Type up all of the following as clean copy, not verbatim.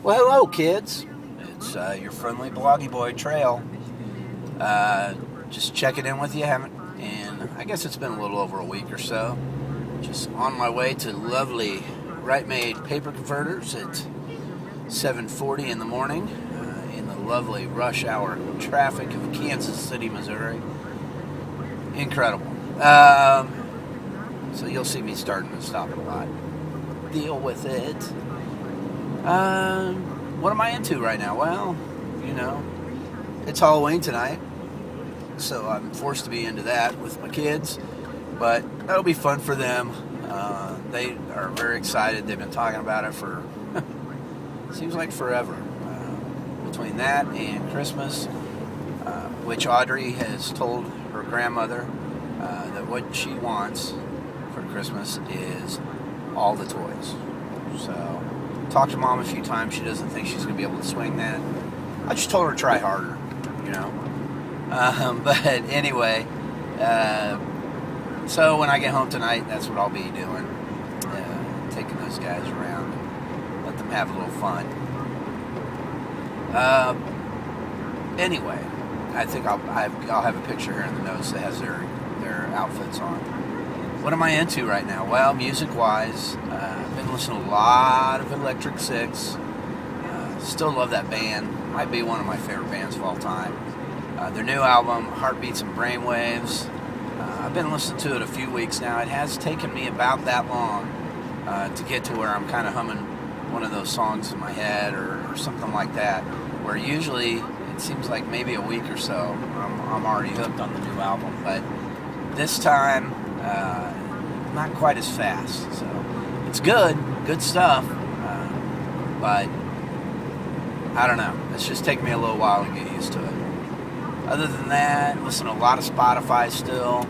Well, hello, kids. It's your friendly Vloggie boy Trail. Just checking in with you. Haven't, and I guess it's been a little over a week or so. Just on my way to lovely Right Made Paper Converters at 7:40 in the morning in the lovely rush hour traffic of Kansas City, Missouri. Incredible. So you'll see me starting to stop a lot. Deal with it. What am I into right now? Well, it's Halloween tonight, so I'm forced to be into that with my kids, but that'll be fun for them. They are very excited. They've been talking about it for, seems like forever. Between that and Christmas, which Audrey has told her grandmother that what she wants for Christmas is all the toys. So, talked to Mom a few times. She doesn't think she's going to be able to swing that. I just told her to try harder, But anyway, so when I get home tonight, that's what I'll be doing. Taking those guys around, let them have a little fun. Anyway, I think I'll have a picture here in the notes that has their outfits on. What am I into right now? Well, music-wise, I've been listening to a lot of Electric Six. Still love that band. Might be one of my favorite bands of all time. Their new album, Heartbeats and Brainwaves. I've been listening to it a few weeks now. It has taken me about that long to get to where I'm kind of humming one of those songs in my head or something like that. Where usually it seems like maybe a week or so I'm already hooked on the new album. But this time, not quite as fast. So it's good stuff. But I don't know. It's just taken me a little while to get used to it. Other than that, listen to a lot of Spotify still.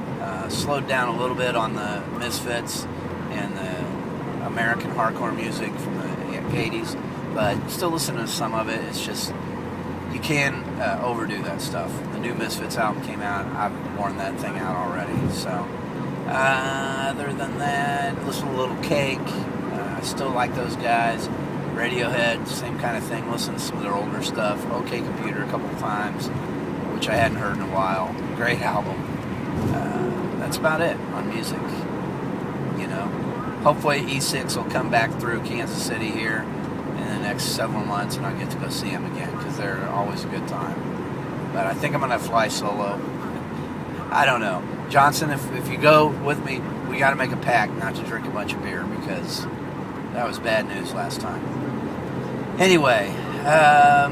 Slowed down a little bit on the Misfits and the American hardcore music from the 80s, but still listening to some of it. It's just, you can overdo that stuff. The new Misfits album came out. I've worn that thing out already. So, other than that, listen to Little Cake. I still like those guys. Radiohead, same kind of thing. Listen to some of their older stuff. OK Computer a couple of times, which I hadn't heard in a while. Great album. That's about it on music. Hopefully E6 will come back through Kansas City here in the next several months, and I'll get to go see them again because they're always a good time. But I think I'm gonna fly solo. I don't know, Johnson. If you go with me, we got to make a pact not to drink a bunch of beer because that was bad news last time. Anyway,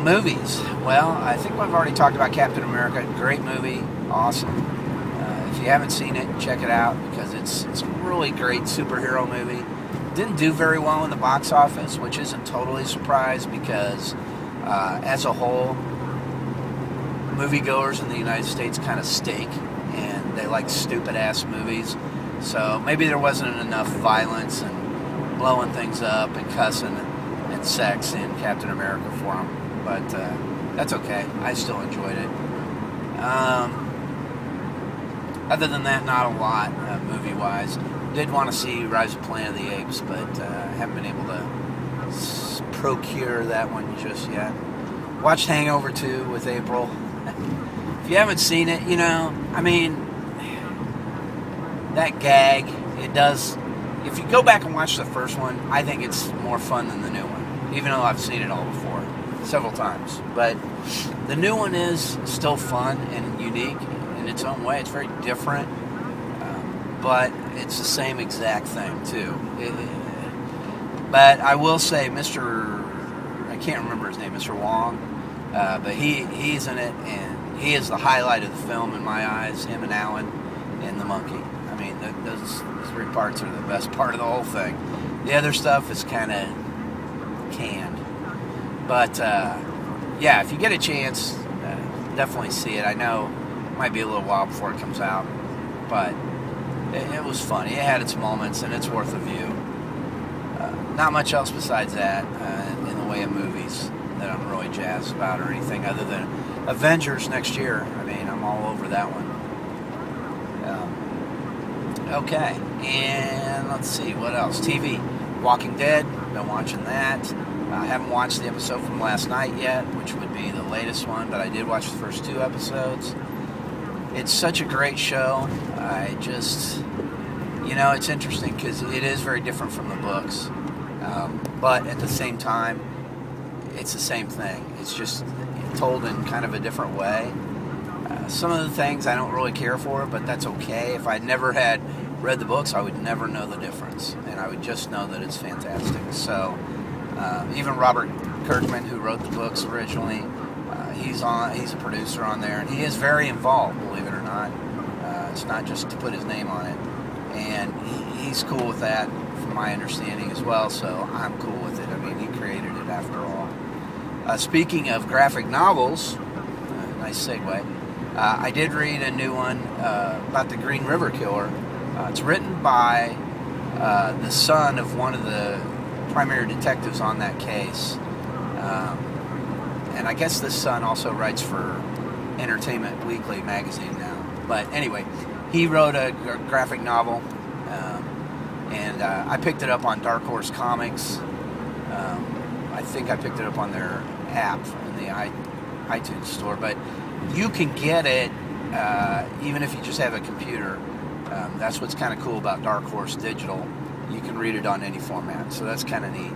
movies. Well, I think I've already talked about Captain America. Great movie, awesome. If you haven't seen it, check it out because it's a really great superhero movie. Didn't do very well in the box office, which isn't totally a surprise because as a whole, moviegoers in the United States kind of stink and they like stupid ass movies. So maybe there wasn't enough violence and blowing things up and cussing and sex in Captain America for them. But that's okay. I still enjoyed it. Other than that, not a lot movie-wise. Did want to see Rise of Planet of the Apes, but haven't been able to procure that one just yet. Watched Hangover 2 with April. If you haven't seen it, that gag, it does. If you go back and watch the first one, I think it's more fun than the new one, even though I've seen it all before, several times. But the new one is still fun and unique in its own way. It's very different, but it's the same exact thing too. But I will say, I can't remember his name, Mr. Wong, but he's in it, and he is the highlight of the film in my eyes. Him and Alan and the monkey. I mean, those three parts are the best part of the whole thing. The other stuff is kind of canned, but yeah, if you get a chance, definitely see it. I know it might be a little while before it comes out, but it was funny. It had its moments, and it's worth a view. Not much else besides that in the way of movies that I'm really jazzed about or anything other than Avengers next year. I mean, I'm all over that one. Okay, and let's see, what else? TV. Walking Dead, been watching that. I haven't watched the episode from last night yet, which would be the latest one, but I did watch the first 2 episodes. It's such a great show. I just, it's interesting because it is very different from the books. But at the same time, it's the same thing. It's just told in kind of a different way. Some of the things I don't really care for, but that's okay. If I never had read the books, I would never know the difference, and I would just know that it's fantastic. So even Robert Kirkman, who wrote the books originally, he's a producer on there, and he is very involved, believe it or not. It's not just to put his name on it, and he's cool with that, from my understanding as well, so I'm cool with it. I mean, he created it after all. Speaking of graphic novels, nice segue, I did read a new one about the Green River Killer. It's written by the son of one of the primary detectives on that case. And I guess this son also writes for Entertainment Weekly magazine now. But anyway, he wrote a graphic novel, and I picked it up on Dark Horse Comics. I think I picked it up on their app in the iTunes store, but you can get it even if you just have a computer. That's what's kind of cool about Dark Horse Digital. You can read it on any format, so that's kind of neat.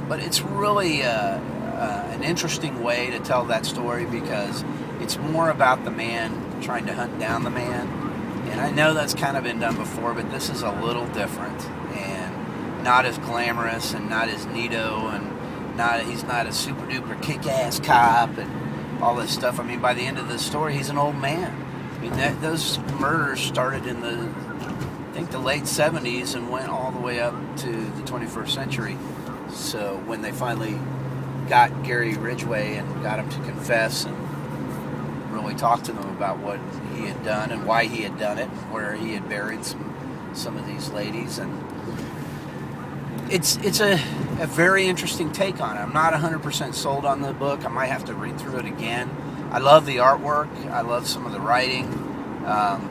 But it's really an interesting way to tell that story because it's more about the man trying to hunt down the man. And I know that's kind of been done before, but this is a little different and not as glamorous and not as neato, and he's not a super duper kick-ass cop and all this stuff. I mean, by the end of the story, he's an old man. I mean, those murders started in the late 70s and went all the way up to the 21st century. So when they finally got Gary Ridgway and got him to confess and really talk to them about what he had done and why he had done it, where he had buried some of these ladies, and it's a very interesting take on it. I'm not 100% sold on the book. I might have to read through it again. I love the artwork. I love some of the writing,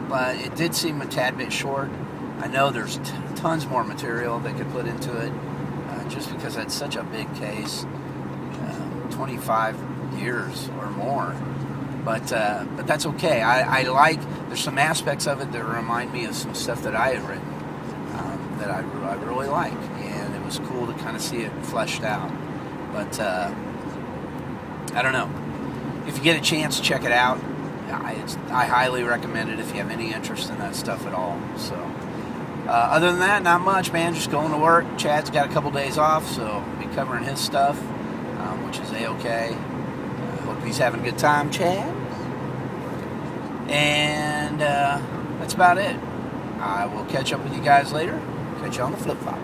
but it did seem a tad bit short. I know there's tons more material they could put into it, just because it's such a big case, 25 years or more. But that's okay. There's some aspects of it that remind me of some stuff that I had written that I really like, and it was cool to kind of see it fleshed out. But I don't know. If you get a chance, check it out. I highly recommend it if you have any interest in that stuff at all. So, other than that, not much, man. Just going to work. Chad's got a couple days off, so I'll be covering his stuff, which is A-okay. Hope he's having a good time, Chad. And that's about it. I will catch up with you guys later. Catch you on the flip-flop.